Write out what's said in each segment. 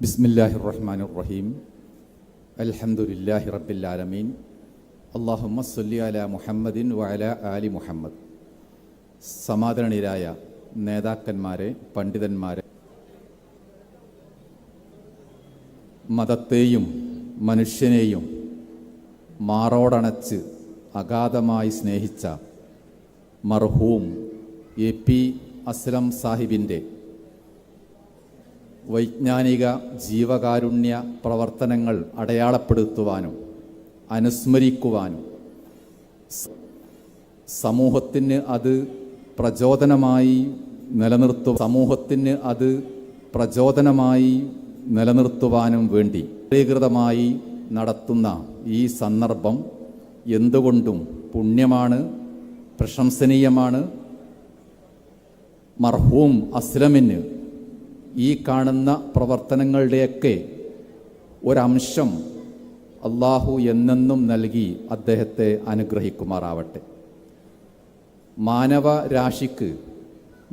ബിസ്മില്ലാഹിർ റഹ്മാനിർ റഹീം. അൽഹംദുലില്ലാഹി റബ്ബിൽ ആലമീൻ. അല്ലാഹുമ്മ സ്വല്ലി അലാ മുഹമ്മദിൻ വഅലാ ആലി മുഹമ്മദ്. സമാദരണീയരായ നേതാക്കന്മാരെ, പണ്ഡിതന്മാരെ, മതത്തെയും മനുഷ്യനെയും മാറോടണച്ച് അഗാധമായി സ്നേഹിച്ച മർഹൂം എ.പി. അസ്ലം സാഹിബിൻ്റെ വൈജ്ഞാനിക ജീവകാരുണ്യ പ്രവർത്തനങ്ങൾ അടയാളപ്പെടുത്തുവാനും അനുസ്മരിക്കുവാനും സമൂഹത്തിന് അത് പ്രചോദനമായി നിലനിർത്തുവാനും വേണ്ടി ഏകീകൃതമായി നടത്തുന്ന ഈ സന്ദർഭം എന്തുകൊണ്ടും പുണ്യമാണ്, പ്രശംസനീയമാണ്. മർഹൂം അസ്ലമിന് ഈ കാണുന്ന പ്രവർത്തനങ്ങളുടെയൊക്കെ ഒരംശം അള്ളാഹു എന്നെന്നും നൽകി അദ്ദേഹത്തെ അനുഗ്രഹിക്കുമാറാവട്ടെ. മാനവരാശിക്ക്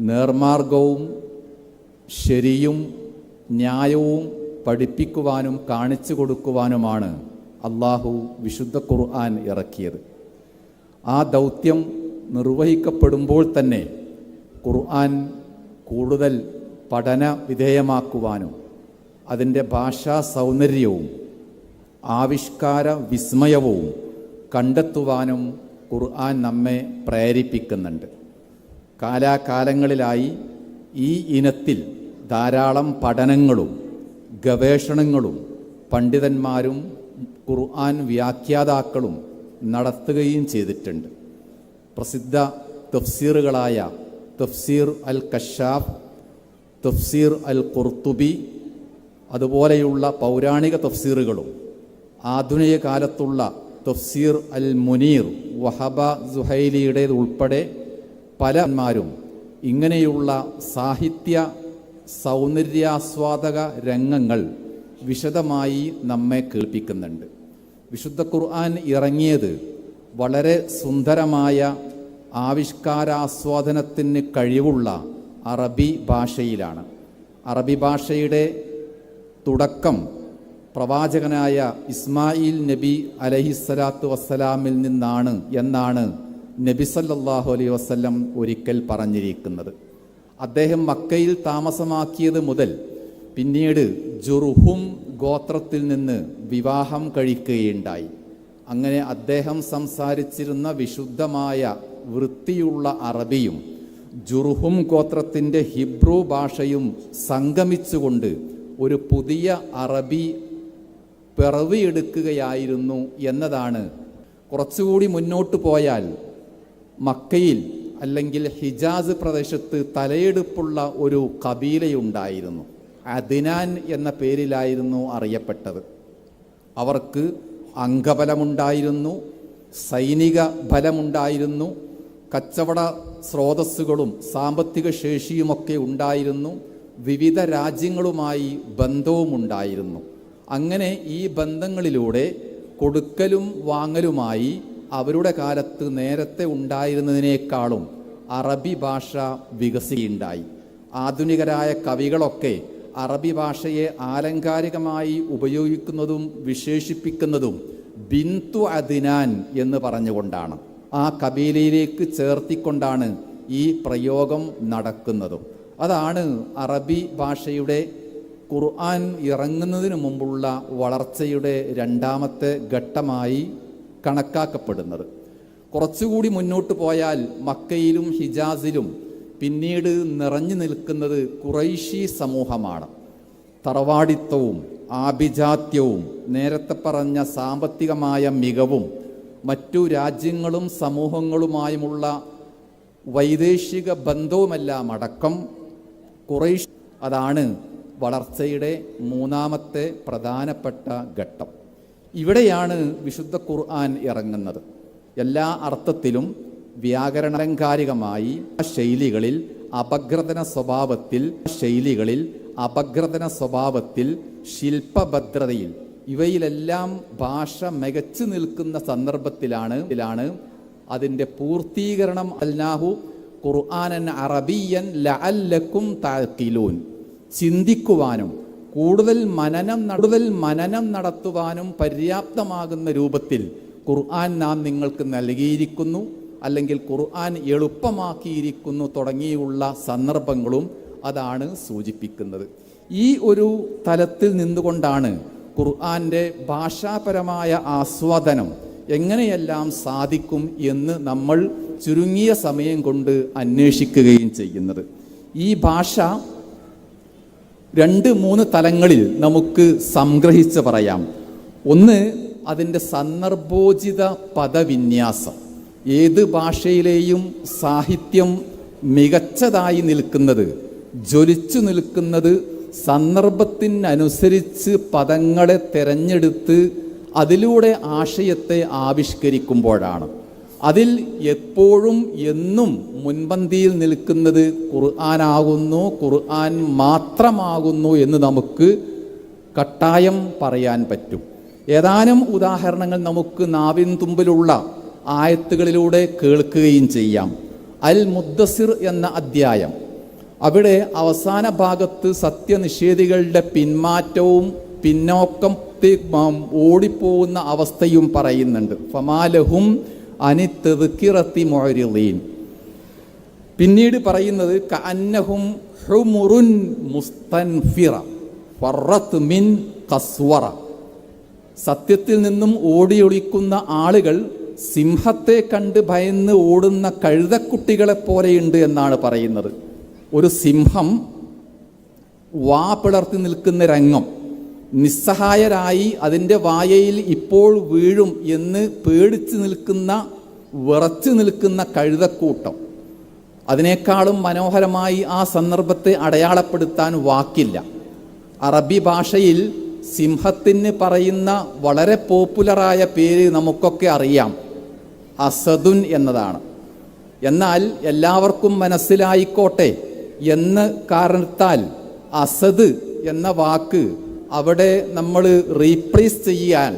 നേർമാർഗവും ശരിയും ന്യായവും പഠിപ്പിക്കുവാനും കാണിച്ചു കൊടുക്കുവാനുമാണ് അള്ളാഹു വിശുദ്ധ ഖുർആൻ ഇറക്കിയത്. ആ ദൗത്യം നിർവഹിക്കപ്പെടുമ്പോൾ തന്നെ ഖുർആൻ കൂടുതൽ പഠന വിധേയമാക്കുവാനും അതിൻ്റെ ഭാഷാ സൗന്ദര്യവും ആവിഷ്കാര വിസ്മയവും കണ്ടെത്തുവാനും ഖുർആൻ നമ്മെ പ്രേരിപ്പിക്കുന്നുണ്ട്. കാലാകാലങ്ങളിലായി ഈ ഇനത്തിൽ ധാരാളം പഠനങ്ങളും ഗവേഷണങ്ങളും പണ്ഡിതന്മാരും ഖുർആൻ വ്യാഖ്യാതാക്കളും നടത്തുകയും ചെയ്തിട്ടുണ്ട്. പ്രസിദ്ധ തഫ്സീറുകളായ തഫ്സീർ അൽ കശാഫ്, തഫ്സീർ അൽ ഖുർത്തുബി, അതുപോലെയുള്ള പൗരാണിക തഫ്സീറുകളും ആധുനിക കാലത്തുള്ള തഫ്സീർ അൽ മുനീർ വഹബ സുഹൈലിയുടേത് ഉൾപ്പെടെ പലന്മാരും ഇങ്ങനെയുള്ള സാഹിത്യ സൗന്ദര്യാസ്വാദക രംഗങ്ങൾ വിശദമായി നമ്മെ കേൾപ്പിക്കുന്നുണ്ട്. വിശുദ്ധ ഖുർആൻ ഇറങ്ങിയത് വളരെ സുന്ദരമായ ആവിഷ്കാരാസ്വാദനത്തിന് കഴിവുള്ള അറബി ഭാഷയിലാണ്. അറബി ഭാഷയുടെ തുടക്കം പ്രവാചകനായ ഇസ്മായിൽ നബി അലൈഹിസ്സലാത്തു വസ്സലാമിൽ നിന്നാണ് എന്നാണ് നബി സല്ലല്ലാഹു അലൈഹി വസല്ലം ഒരിക്കൽ പറഞ്ഞിരിക്കുന്നത്. അദ്ദേഹം മക്കയിൽ താമസമാക്കിയത് മുതൽ പിന്നീട് ജുർഹും ഗോത്രത്തിൽ നിന്ന് വിവാഹം കഴിക്കുകയുണ്ടായി. അങ്ങനെ അദ്ദേഹം സംസാരിച്ചിരുന്ന വിശുദ്ധമായ വൃത്തിയുള്ള അറബിയും ജുർഹും ഗോത്രത്തിൻ്റെ ഹിബ്രു ഭാഷയും സംഗമിച്ചുകൊണ്ട് ഒരു പുതിയ അറബി പിറവിയെടുക്കുകയായിരുന്നു എന്നതാണ്. കുറച്ചുകൂടി മുന്നോട്ട് പോയാൽ മക്കയിൽ അല്ലെങ്കിൽ ഹിജാസ് പ്രദേശത്ത് തലയെടുപ്പുള്ള ഒരു കബീലയുണ്ടായിരുന്നു. അദ്നാൻ എന്ന പേരിലായിരുന്നു അറിയപ്പെട്ടത്. അവർക്ക് അംഗബലമുണ്ടായിരുന്നു, സൈനിക ബലമുണ്ടായിരുന്നു, കച്ചവട സ്രോതസ്സുകളും സാമ്പത്തിക ശേഷിയുമൊക്കെ ഉണ്ടായിരുന്നു, വിവിധ രാജ്യങ്ങളുമായി ബന്ധവുമുണ്ടായിരുന്നു. അങ്ങനെ ഈ ബന്ധങ്ങളിലൂടെ കൊടുക്കലും വാങ്ങലുമായി അവരുടെ കാലത്ത് നേരത്തെ ഉണ്ടായിരുന്നതിനേക്കാളും അറബി ഭാഷ വികസിക്കുകയുണ്ടായി. ആധുനികരായ കവികളൊക്കെ അറബി ഭാഷയെ ആലങ്കാരികമായി ഉപയോഗിക്കുന്നതും വിശേഷിപ്പിക്കുന്നതും ബിന്തു അദ്നാൻ എന്ന് പറഞ്ഞുകൊണ്ടാണ്. ആ കബീലയിലേക്ക് ചേർത്തിക്കൊണ്ടാണ് ഈ പ്രയോഗം നടക്കുന്നതും. അതാണ് അറബി ഭാഷയുടെ ഖുർആൻ ഇറങ്ങുന്നതിന് മുമ്പുള്ള വളർച്ചയുടെ രണ്ടാമത്തെ ഘട്ടമായി കണക്കാക്കപ്പെടുന്നത്. കുറച്ചുകൂടി മുന്നോട്ട് പോയാൽ മക്കയിലും ഹിജാസിലും പിന്നീട് നിറഞ്ഞു നിൽക്കുന്നത് ഖുറൈശി സമൂഹമാണ്. തറവാടിത്തവും ആഭിജാത്യവും നേരത്തെ പറഞ്ഞ സാമ്പത്തികമായ മികവും മറ്റു രാജ്യങ്ങളും സമൂഹങ്ങളുമായുമുള്ള വൈദേശിക ബന്ധവുമെല്ലാം അടക്കം ഖുറൈശ്. അതാണ് വളർച്ചയുടെ മൂന്നാമത്തെ പ്രധാനപ്പെട്ട ഘട്ടം. ഇവിടെയാണ് വിശുദ്ധ ഖുർആൻ ഇറങ്ങുന്നത്. എല്ലാ അർത്ഥത്തിലും വ്യാകരണാലങ്കാരികമായി ശൈലികളിൽ അപഗ്രഥന സ്വഭാവത്തിൽ ശില്പഭദ്രതയിൽ ഇവയിലെല്ലാം ഭാഷ മികച്ചു നിൽക്കുന്ന സന്ദർഭത്തിലാണ് അതിൻ്റെ പൂർത്തീകരണം. അൽനാഹു ഖുർആനൻ അറബിയൻ ലഅല്ലക്കും തഅഖിലൂൻ, ചിന്തിക്കുവാനും കൂടുതൽ മനനം നടത്തുവാനും പര്യാപ്തമാകുന്ന രൂപത്തിൽ ഖുർആൻ നാം നിങ്ങൾക്ക് നൽകിയിരിക്കുന്നു, അല്ലെങ്കിൽ ഖുർആൻ എളുപ്പമാക്കിയിരിക്കുന്നു തുടങ്ങിയുള്ള സന്ദർഭങ്ങളും അതാണ് സൂചിപ്പിക്കുന്നത്. ഈ ഒരു തലത്തിൽ നിന്നുകൊണ്ടാണ് ഖുർആൻ്റെ ഭാഷാപരമായ ആസ്വാദനം എങ്ങനെയെല്ലാം സാധിക്കും എന്ന് നമ്മൾ ചുരുങ്ങിയ സമയം കൊണ്ട് അന്വേഷിക്കുകയും ചെയ്യുന്നത്. ഈ ഭാഷ 2-3 തലങ്ങളിൽ നമുക്ക് സംഗ്രഹിച്ച് പറയാം. ഒന്ന്, അതിൻ്റെ സന്ദർഭോചിത പദവിന്യാസം. ഏത് ഭാഷയിലെയും സാഹിത്യം മികച്ചതായി നിൽക്കുന്നത്, ജ്വലിച്ചു നിൽക്കുന്നത് സന്ദർഭത്തിനനുസരിച്ച് പദങ്ങളെ തെരഞ്ഞെടുത്ത് അതിലൂടെ ആശയത്തെ ആവിഷ്കരിക്കുമ്പോഴാണ്. അതിൽ എപ്പോഴും എന്നും മുൻപന്തിയിൽ നിൽക്കുന്നത് ഖുർആനാകുന്നു, ഖുർആൻ മാത്രമാകുന്നു എന്ന് നമുക്ക് കട്ടായം പറയാൻ പറ്റും. ഏതാനും ഉദാഹരണങ്ങൾ നമുക്ക് നാവിൻ തുമ്പിലുള്ള ആയത്തുകളിലൂടെ കേൾക്കുകയും ചെയ്യാം. അൽ മുദ്ദസിർ എന്ന അധ്യായം, അവിടെ അവസാന ഭാഗത്ത് സത്യനിഷേധികളുടെ പിന്മാറ്റവും പിന്നോക്കം ഓടിപ്പോകുന്ന അവസ്ഥയും പറയുന്നുണ്ട്. ഫമാലഹും അനിത്തദ്കിറത്തി മുഅ്രിളീൻ. പിന്നീട് പറയുന്നത് കഅന്നഹും ഹുമുറുൻ മുസ്തൻഫിറ ഫറത്ത് മിൻ ഖസ്വറ. സത്യത്തിൽ നിന്നും ഓടിയൊളിക്കുന്ന ആളുകൾ സിംഹത്തെ കണ്ട് ഭയന്ന് ഓടുന്ന കഴുതക്കുട്ടികളെ പോലെയുണ്ട് എന്നാണ് പറയുന്നത്. ഒരു സിംഹം വാ പിളർത്തി നിൽക്കുന്ന രംഗം, നിസ്സഹായരായി അതിൻ്റെ വായയിൽ ഇപ്പോൾ വീഴും എന്ന് പേടിച്ച് നിൽക്കുന്ന, വിറച്ചു നിൽക്കുന്ന കഴുതക്കൂട്ടം. അതിനേക്കാളും മനോഹരമായി ആ സന്ദർഭത്തെ അടയാളപ്പെടുത്താൻ വാക്കില്ല. അറബി ഭാഷയിൽ സിംഹത്തിന് പറയുന്ന വളരെ പോപ്പുലറായ പേര് നമുക്കൊക്കെ അറിയാം, അസദുൻ എന്നതാണ്. എന്നാൽ എല്ലാവർക്കും മനസ്സിലായിക്കോട്ടെ എന്ന കാരണത്താൽ അസദ് എന്ന വാക്ക് അവിടെ നമ്മൾ റീപ്ലേസ് ചെയ്യാൻ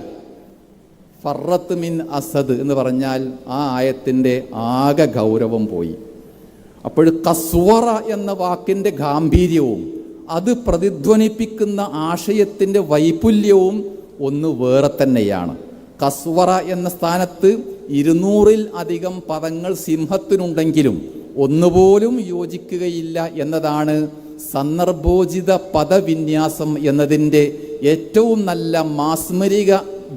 ഫറത്ത് മിൻ അസദ് എന്ന് പറഞ്ഞാൽ ആ ആയത്തിൻ്റെ ആകെ ഗൗരവം പോയി. അപ്പോൾ കസ്വറ എന്ന വാക്കിൻ്റെ ഗാംഭീര്യവും അത് പ്രതിധ്വനിപ്പിക്കുന്ന ആശയത്തിൻ്റെ വൈപുല്യവും ഒന്ന് വേറെ തന്നെയാണ്. കസ്വറ എന്ന സ്ഥാനത്ത് 200-ൽ അധികം പദങ്ങൾ സിംഹത്തിനുണ്ടെങ്കിലും ഒന്നുപോലും യോജിക്കുകയില്ല എന്നതാണ് സന്ദർഭോചിത പദവിന്യാസം എന്നതിൻ്റെ ഏറ്റവും നല്ല മാസ്മരിക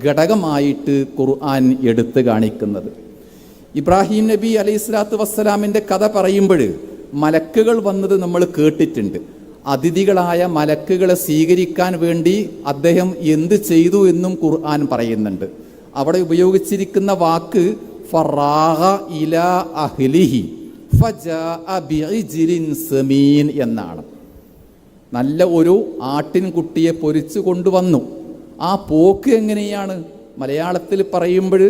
ഘടകമായിട്ട് ഖുർആൻ എടുത്തു കാണിക്കുന്നത്. ഇബ്രാഹിം നബി അലൈഹിസ്സലാത്തു വസ്സലാമിൻ്റെ കഥ പറയുമ്പോൾ മലക്കുകൾ വന്നത് നമ്മൾ കേട്ടിട്ടുണ്ട്. അതിഥികളായ മലക്കുകളെ സ്വീകരിക്കാൻ വേണ്ടി അദ്ദേഹം എന്ത് ചെയ്തു എന്നും ഖുർആൻ പറയുന്നുണ്ട്. അവിടെ ഉപയോഗിച്ചിരിക്കുന്ന വാക്ക് ഫറാഗ ഇലാ അഹ്ലിഹി ഫജാഅ ബിഇജ്ലിൻ സമീൻ എന്നാണ്. നല്ല ഒരു ആട്ടിൻകുട്ടിയെ പൊരിച്ചു കൊണ്ടുവന്നു. ആ പോക്ക് എങ്ങനെയാണ്? മലയാളത്തിൽ പറയുമ്പോൾ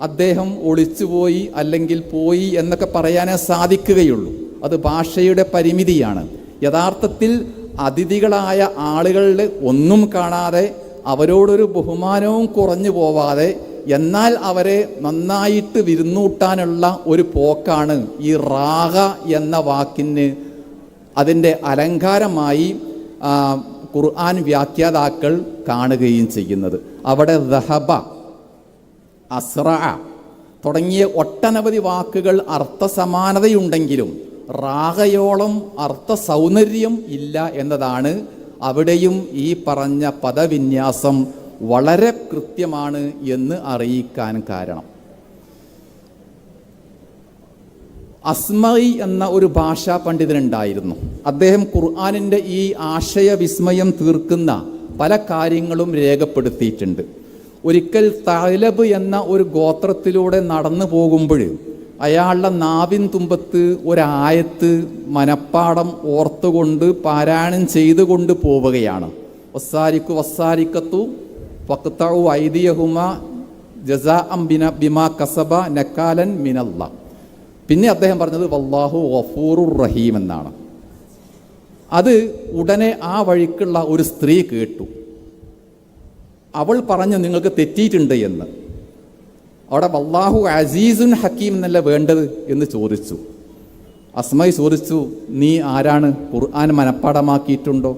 അദ്ദേഹം ഒളിച്ചുപോയി അല്ലെങ്കിൽ പോയി എന്നൊക്കെ പറയാനേ സാധിക്കുകയുള്ളൂ. അത് ഭാഷയുടെ പരിമിതിയാണ്. യഥാർത്ഥത്തിൽ അതിഥികളായ ആളുകളുടെ ഒന്നും കാണാതെ, അവരോടൊരു ബഹുമാനവും കുറഞ്ഞു പോവാതെ, എന്നാൽ അവരെ നന്നായിട്ട് വിരുന്നൂട്ടാനുള്ള ഒരു പോക്കാണ് ഈ റാഗ എന്ന വാക്കിന് അതിൻ്റെ അലങ്കാരമായി ഖുർആൻ വ്യാഖ്യാതാക്കൾ കാണുകയും ചെയ്യുന്നത്. അവിടെ ദഹബ, അസ്റ തുടങ്ങിയ ഒട്ടനവധി വാക്കുകൾ അർത്ഥസമാനതയുണ്ടെങ്കിലും റാഗയോളം അർത്ഥ സൗന്ദര്യം ഇല്ല എന്നതാണ് അവിടെയും ഈ പറഞ്ഞ പദവിന്യാസം വളരെ കൃത്യമാണ് എന്ന് അറിയിക്കാൻ കാരണം. അസ്മഇ എന്ന ഒരു ഭാഷാ പണ്ഡിതനുണ്ടായിരുന്നു. അദ്ദേഹം ഖുർആനിൻ്റെ ഈ ആശയവിസ്മയം തീർക്കുന്ന പല കാര്യങ്ങളും രേഖപ്പെടുത്തിയിട്ടുണ്ട്. ഒരിക്കൽ തഅലബ് എന്ന ഒരു ഗോത്രത്തിലൂടെ നടന്നു പോകുമ്പോൾ അയാളുടെ നാവിൻ തുമ്പത്ത് ഒരായത്ത് മനപ്പാടം ഓർത്തുകൊണ്ട് പാരായണം ചെയ്തുകൊണ്ട് പോവുകയാണ്. വസ്സാരിക്കു വസ്സാരിക്കത്തു ഫഖ്തഉ ഐദിയഹുമ ജസാഅൻ ബിമാ കസബ നക്കാലൻ മിനല്ലാഹ്. പിന്നെ അദ്ദേഹം പറഞ്ഞത് വല്ലാഹു ഗഫൂറുർ റഹീം എന്നാണ്. അത് ഉടനെ ആ വഴിക്കുള്ള ഒരു സ്ത്രീ കേട്ടു. അവൾ പറഞ്ഞു നിങ്ങൾക്ക് തെറ്റിയിട്ടുണ്ട് എന്ന്. അവിടെ വല്ലാഹു അസീസുൻ ഹക്കീം എന്നല്ല വേണ്ടത് എന്ന് ചോദിച്ചു. അസ്മൈ ചോദിച്ചു, നീ ആരാണ്? ഖുർആൻ മനപ്പാടമാക്കിയിട്ടുണ്ടോ?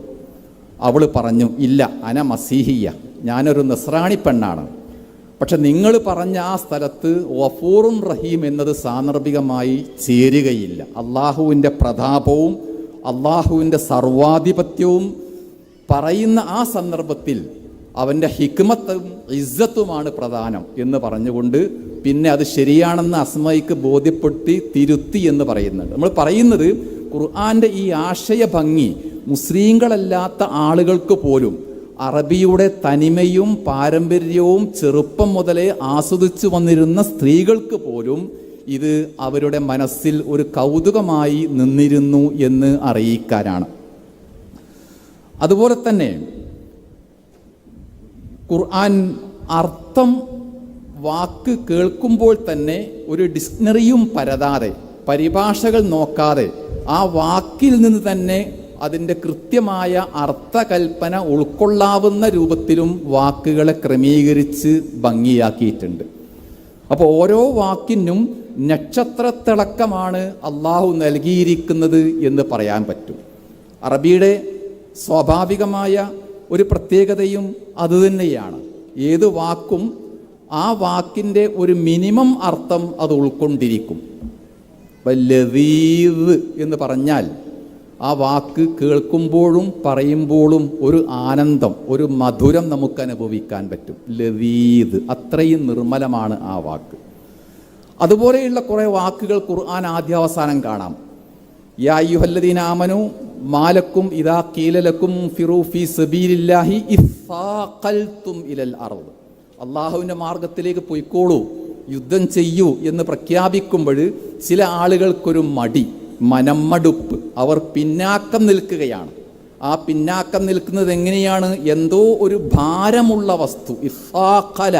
അവൾ പറഞ്ഞു, ഇല്ല, അന മസീഹിയ, ഞാനൊരു നസ്രാണി പെണ്ണാണ്. പക്ഷെ നിങ്ങൾ പറഞ്ഞ ആ സ്ഥലത്ത് ഗഫൂറുൻ റഹീം എന്നത് സാന്ദർഭികമായി ചേരുകയില്ല. അള്ളാഹുവിൻ്റെ പ്രതാപവും അള്ളാഹുവിൻ്റെ സർവാധിപത്യവും പറയുന്ന ആ സന്ദർഭത്തിൽ അവൻ്റെ ഹിക്മത്തും ഇസ്സത്തുമാണ് പ്രധാനം എന്ന് പറഞ്ഞുകൊണ്ട് പിന്നെ അത് ശരിയാണെന്ന് അസ്മയ്ക്ക് ബോധ്യപ്പെടുത്തി തിരുത്തി എന്ന് പറയുന്നുണ്ട്. നമ്മൾ പറയുന്നത് ഖുർആൻ്റെ ഈ ആശയ ഭംഗി മുസ്ലിങ്ങളല്ലാത്ത ആളുകൾക്ക് പോലും അറബിയുടെ തനിമയും പാരമ്പര്യവും ചെറുപ്പം മുതലേ ആസ്വദിച്ചു വന്നിരുന്ന സ്ത്രീകൾക്ക് പോലും ഇത് അവരുടെ മനസ്സിൽ ഒരു കൗതുകമായി നിന്നിരുന്നു എന്ന് അറിയിക്കാനാണ്. അതുപോലെ തന്നെ ഖുർആൻ അർത്ഥം വാക്ക് കേൾക്കുമ്പോൾ തന്നെ ഒരു ഡിക്ഷണറിയും പരതാതെ, പരിഭാഷകൾ നോക്കാതെ ആ വാക്കിൽ നിന്ന് തന്നെ അതിൻ്റെ കൃത്യമായ അർത്ഥകൽപ്പന ഉൾക്കൊള്ളാവുന്ന രൂപത്തിലും വാക്കുകളെ ക്രമീകരിച്ച് ഭംഗിയാക്കിയിട്ടുണ്ട്. അപ്പോൾ ഓരോ വാക്കിനും നക്ഷത്രത്തിളക്കമാണ് അള്ളാഹു നൽകിയിരിക്കുന്നത് എന്ന് പറയാൻ പറ്റും. അറബിയുടെ സ്വാഭാവികമായ ഒരു പ്രത്യേകതയും അതുതന്നെയാണ്. ഏത് വാക്കും ആ വാക്കിൻ്റെ ഒരു മിനിമം അർത്ഥം അത് ഉൾക്കൊണ്ടിരിക്കും. ലദീദ് എന്ന് പറഞ്ഞാൽ ആ വാക്ക് കേൾക്കുമ്പോഴും പറയുമ്പോഴും ഒരു ആനന്ദം, ഒരു മധുരം നമുക്ക് അനുഭവിക്കാൻ പറ്റും. ലദീദ്, അത്രയും നിർമ്മലമാണ് ആ വാക്ക്. അതുപോലെയുള്ള കുറേ വാക്കുകൾ ഖുർആൻ ആദ്യാവസാനം കാണാം. യാ അയ്യുഹല്ലദീന ആമനു മാലക്കും ഇദാ ഖീല ലക്കും ഫിറൂ ഫീ സബീലില്ലാഹി ഇസ്സാഖൽതും ഇലൽ അർദ്. അള്ളാഹുവിൻ്റെ മാർഗത്തിലേക്ക് പൊയ്ക്കോളൂ, യുദ്ധം ചെയ്യൂ എന്ന് പ്രഖ്യാപിക്കുമ്പോൾ ചില ആളുകൾക്കൊരു മടി, മനമടുപ്പ്, അവർ പിന്നാക്കം നിൽക്കുകയാണ്. ആ പിന്നാക്കം നിൽക്കുന്നത് എങ്ങനെയാണ്? എന്തോ ഒരു ഭാരമുള്ള വസ്തു, ഇസ്സാഖല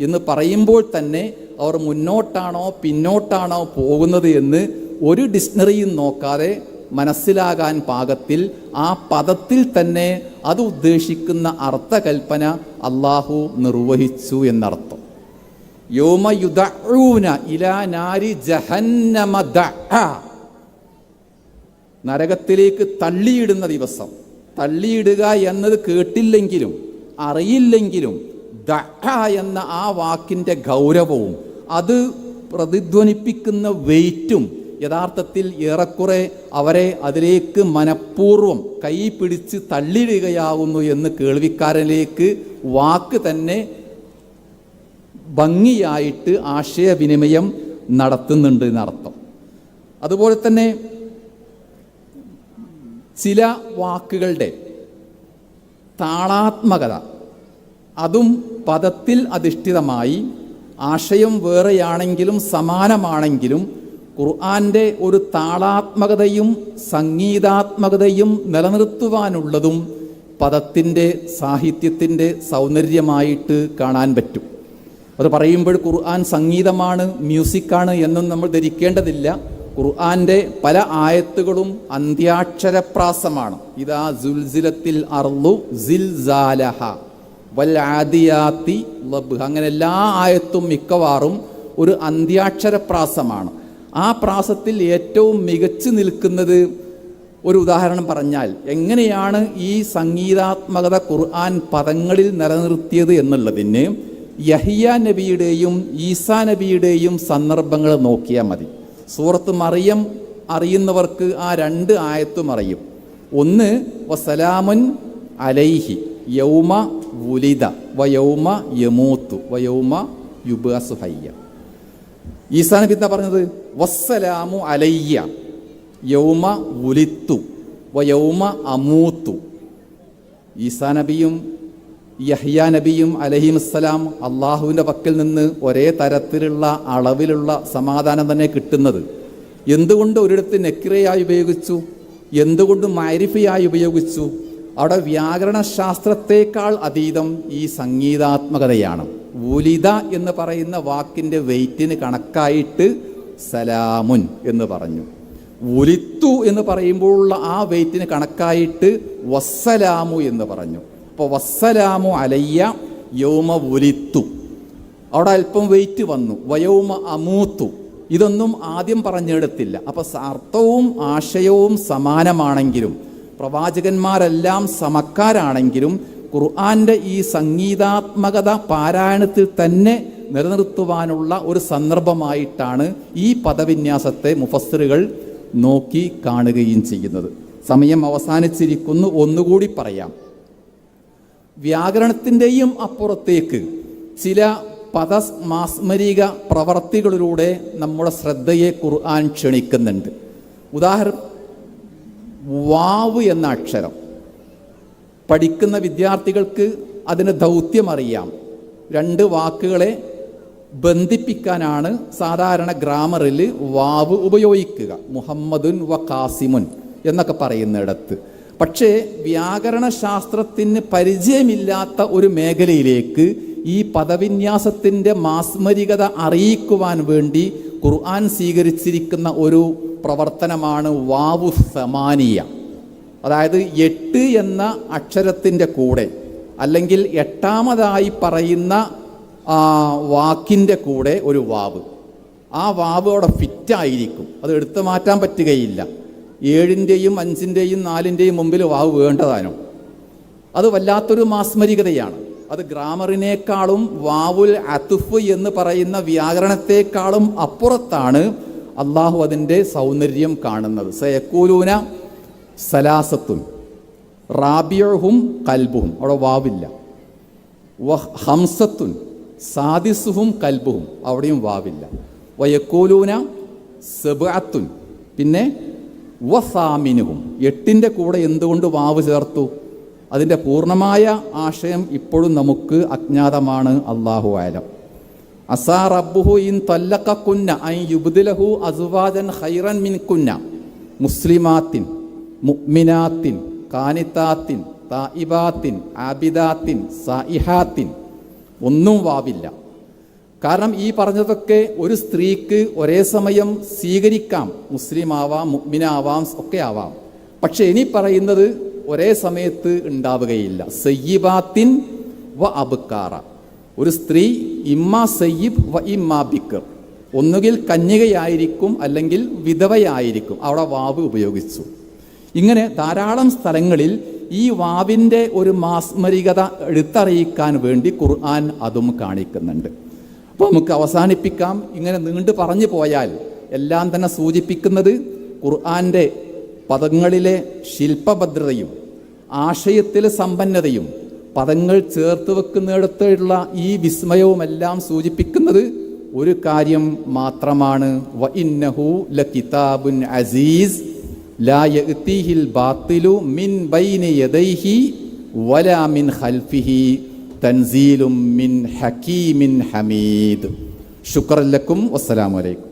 എന്ന് പറയുമ്പോൾ തന്നെ അവർ മുന്നോട്ടാണോ പിന്നോട്ടാണോ പോകുന്നത് എന്ന് ഒരു ഡിക്ഷണറിയും നോക്കാതെ മനസ്സിലാകാൻ പാകത്തിൽ ആ പദത്തിൽ തന്നെ അത് ഉദ്ദേശിക്കുന്ന അർത്ഥകൽപ്പന അള്ളാഹു നിർവഹിച്ചു എന്നർത്ഥം. യൗമ യുദഊന ഇലാ നാരി ജഹന്നമ ദഅ, നരകത്തിലേക്ക് തള്ളിയിടുന്ന ദിവസം. തള്ളിയിടുക എന്നത് കേട്ടില്ലെങ്കിലും അറിയില്ലെങ്കിലും ദഅ എന്ന ആ വാക്കിൻ്റെ ഗൗരവവും അത് പ്രതിധ്വനിപ്പിക്കുന്ന വെയിറ്റും യഥാർത്ഥത്തിൽ ഏറെക്കുറെ അവരെ അതിലേക്ക് മനഃപൂർവ്വം കൈ പിടിച്ച് തള്ളിയിടുകയാവുന്നു എന്ന് കേൾവിക്കാരനിലേക്ക് വാക്ക് തന്നെ ഭംഗിയായിട്ട് ആശയവിനിമയം നടത്തുന്നുണ്ട് എന്നർത്ഥം. അതുപോലെ തന്നെ ചില വാക്കുകളുടെ താളാത്മകത, അതും പദത്തിൽ അധിഷ്ഠിതമായി ആശയം വേറെയാണെങ്കിലും സമാനമാണെങ്കിലും ഖുർആൻ്റെ ഒരു താളാത്മകതയും സംഗീതാത്മകതയും നിലനിർത്തുവാനുള്ളതും പദത്തിൻ്റെ സാഹിത്യത്തിൻ്റെ സൗന്ദര്യമായിട്ട് കാണാൻ പറ്റും. അത് പറയുമ്പോൾ ഖുർആൻ സംഗീതമാണ്, മ്യൂസിക്കാണ് എന്നും നമ്മൾ ധരിക്കേണ്ടതില്ല. ഖുർആൻ്റെ പല ആയത്തുകളും അന്ത്യാക്ഷരപ്രാസമാണ്. ഇദാ സുൽസിലത്തിൽ അർളു സിൽസാലഹ വൽ ആദിയാത്തി ലബ്ഹ, അങ്ങനെ എല്ലാ ആയത്തും മിക്കവാറും ഒരു അന്ത്യാക്ഷരപ്രാസമാണ്. ആ പ്രാസത്തിൽ ഏറ്റവും മികച്ചു നിൽക്കുന്നത്, ഒരു ഉദാഹരണം പറഞ്ഞാൽ, എങ്ങനെയാണ് ഈ സംഗീതാത്മകത ഖുർആൻ പദങ്ങളിൽ നിലനിർത്തിയത് എന്നുള്ളതിന് യഹിയ നബിയുടെയും ഈസാ നബിയുടെയും സന്ദർഭങ്ങൾ നോക്കിയാൽ മതി. സൂറത്ത് മറിയം അറിയുന്നവർക്ക് ആ രണ്ട് ആയത്തും അറിയും. ഒന്ന് വസലാമുൻ അലൈഹി യൗമ വുലിദ വയൗമ യമൂത്തു വയൗമ യുബ്അസു ഹയ്യ. ഈസാ നബി എന്താ പറഞ്ഞത്? വസ്സലാമു അലയ്യ യൗമ വുലിത്തു വയൗമ അമൂത്തു. ഈസാ നബിയും യഹ്യാ നബിയും അലൈഹിമുസ്സലാം അള്ളാഹുവിൻ്റെ പക്കൽ നിന്ന് ഒരേ തരത്തിലുള്ള അളവിലുള്ള സമാധാനം തന്നെ കിട്ടുന്നത്. എന്തുകൊണ്ട് ഒരിടത്ത് നെക്കിറയായി ഉപയോഗിച്ചു, എന്തുകൊണ്ട് മഅരിഫയായി ഉപയോഗിച്ചു? അവിടെ വ്യാകരണശാസ്ത്രത്തേക്കാൾ അതീതം ഈ സംഗീതാത്മകതയാണ്. വുലിദ എന്ന് പറയുന്ന വാക്കിൻ്റെ വെയിറ്റിന് കണക്കായിട്ട് സലാമുൻ എന്ന് പറഞ്ഞു. വുലിത്തു എന്ന് പറയുമ്പോഴുള്ള ആ വെയിറ്റിന് കണക്കായിട്ട് വസ്സലാമു എന്ന് പറഞ്ഞു. അപ്പോൾ വസ്സലാമു അലയ്യ യൗമ വുലിത്തു, അവിടെ അല്പം വെയിറ്റ് വന്നു. വയൗമ അമൂത്തു, ഇതൊന്നും ആദ്യം പറഞ്ഞെടുത്തില്ല. അപ്പോൾ അർത്ഥവും ആശയവും സമാനമാണെങ്കിലും പ്രവാചകന്മാരെല്ലാം സമക്കാരാണെങ്കിലും ഖുർആന്റെ ഈ സംഗീതാത്മകത പാരായണത്തിൽ തന്നെ നിലനിർത്തുവാനുള്ള ഒരു സന്ദർഭമായിട്ടാണ് ഈ പദവിന്യാസത്തെ മുഫസ്സിറുകൾ നോക്കി കാണുകയും ചെയ്യുന്നത്. സമയം അവസാനിച്ചിരിക്കുന്നു, ഒന്നുകൂടി പറയാം. വ്യാകരണത്തിൻ്റെയും അപ്പുറത്തേക്ക് ചില പദമാസ്മരിക പ്രവർത്തികളിലൂടെ നമ്മുടെ ശ്രദ്ധയെ ഖുർആൻ ക്ഷണിക്കുന്നുണ്ട്. ഉദാഹരണം, വാവ് എന്ന അക്ഷരം പഠിക്കുന്ന വിദ്യാർത്ഥികൾക്ക് അതിന് ദൗത്യം അറിയാം. രണ്ട് വാക്കുകളെ ബന്ധിപ്പിക്കാനാണ് സാധാരണ ഗ്രാമറിൽ വാവ് ഉപയോഗിക്കുക. മുഹമ്മദുൻ വ കാസിമുൻ എന്നൊക്കെ പറയുന്നിടത്ത്. പക്ഷേ വ്യാകരണ ശാസ്ത്രത്തിന് പരിചയമില്ലാത്ത ഒരു മേഖലയിലേക്ക് ഈ പദവിന്യാസത്തിൻ്റെ മാസ്മരികത അറിയിക്കുവാൻ വേണ്ടി ഖുർആൻ സ്വീകരിച്ചിരിക്കുന്ന ഒരു പ്രവർത്തനമാണ് വാവു സമാനിയ. അതായത് 8 എന്ന അക്ഷരത്തിൻ്റെ കൂടെ അല്ലെങ്കിൽ എട്ടാമതായി പറയുന്ന വാക്കിൻ്റെ കൂടെ ഒരു വാവ്, ആ വാവ് അവിടെ ഫിറ്റായിരിക്കും, അത് എടുത്തു മാറ്റാൻ പറ്റുകയില്ല. 7ൻ്റെയും 5ൻ്റെയും 4ൻ്റെയും മുമ്പിൽ വാവ് വേണ്ടതാനോ? അത് വല്ലാത്തൊരു മാസ്മരികതയാണ്. അത് ഗ്രാമറിനേക്കാളും വാവുൽ അത്തുഫ് എന്ന് പറയുന്ന വ്യാകരണത്തെക്കാളും അപ്പുറത്താണ് അള്ളാഹു അതിൻ്റെ സൗന്ദര്യം കാണുന്നത്. സയക്കൂലൂന സലാസത്തുൻ റാബിയഹും കൽബുഹും, അവിടെ വാവില്ല. ഹംസത്തുൻ സാദിസുഹും കൽബുഹും, അവിടെയും വാവില്ല. വയക്കൂലൂന സബ്അത്തുൻ, പിന്നെ വസാമിനുഹും, 8ൻ്റെ കൂടെ എന്തുകൊണ്ട് വാവ് ചേർത്തു? അതിൻ്റെ പൂർണ്ണമായ ആശയം ഇപ്പോഴും നമുക്ക് അജ്ഞാതമാണ്. അല്ലാഹു അഅലം. അസാ റബ്ബുഹു ഇൻ തല്ലഖകുന്ന അൻ യുബ്ദിലഹു അസ്വാജൻ ഖൈറൻ മിൻകുന്ന മുസ്ലിമാത്തിൻ മുഅ്മിനാത്തിൻ കാനിതാത്തിൻ തായിബാത്തിൻ ആബിദാത്തിൻ സായിഹാത്തിൻ, ഒന്നും വാവില്ല. കാരണം ഈ പറഞ്ഞതൊക്കെ ഒരു സ്ത്രീക്ക് ഒരേ സമയം സ്വീകരിക്കാം. മുസ്ലിം ആവാം, മുഅ്മിനാവാം, ഒക്കെ ആവാം. പക്ഷെ ഇനി പറയുന്നത് ഒരേ സമയത്ത് ഉണ്ടാവുകയില്ല. സയ്യിബാത്തിൻ വ അബ്കാറ, ഒരു സ്ത്രീ ഇമ്മാ സയ്യിബ് വ ഇമ്മാ ബിക്കർ, ഒന്നുകിൽ കന്യകയായിരിക്കും അല്ലെങ്കിൽ വിധവയായിരിക്കും. അവിടെ വാവ് ഉപയോഗിച്ചു. ഇങ്ങനെ ധാരാളം സ്ഥലങ്ങളിൽ ഈ വാവിൻ്റെ ഒരു മാസ്മരികത എടുത്തറിയിക്കാൻ വേണ്ടി ഖുർആൻ അതും കാണിക്കുന്നുണ്ട്. അപ്പോൾ നമുക്ക് അവസാനിപ്പിക്കാം. ഇങ്ങനെ നീണ്ടു പറഞ്ഞു പോയാൽ എല്ലാം തന്നെ സൂചിപ്പിക്കുന്നത് ഖുർആൻ്റെ പദങ്ങളിലെ ശില്പഭദ്രതയും ആശയത്തിലെ സമ്പന്നതയും പദങ്ങൾ ചേർത്ത് വെക്കുന്നിടത്തുള്ള ഈ വിസ്മയവുമെല്ലാം സൂചിപ്പിക്കുന്നത് ഒരു കാര്യം മാത്രമാണ്. വ ഇന്നഹു ലകിതാബുൻ അസീസ് ലാ യഅ്തീഹിൽ ബാത്തിലു മിൻ ബൈനി യദൈഹി വലാ മിൻ ഖൽഫിഹി തൻസീലും മിൻ ഹകീമിൻ ഹമീദ്. ശുക്രൻ ലക്കും. വസ്സലാമു അലൈക്കും.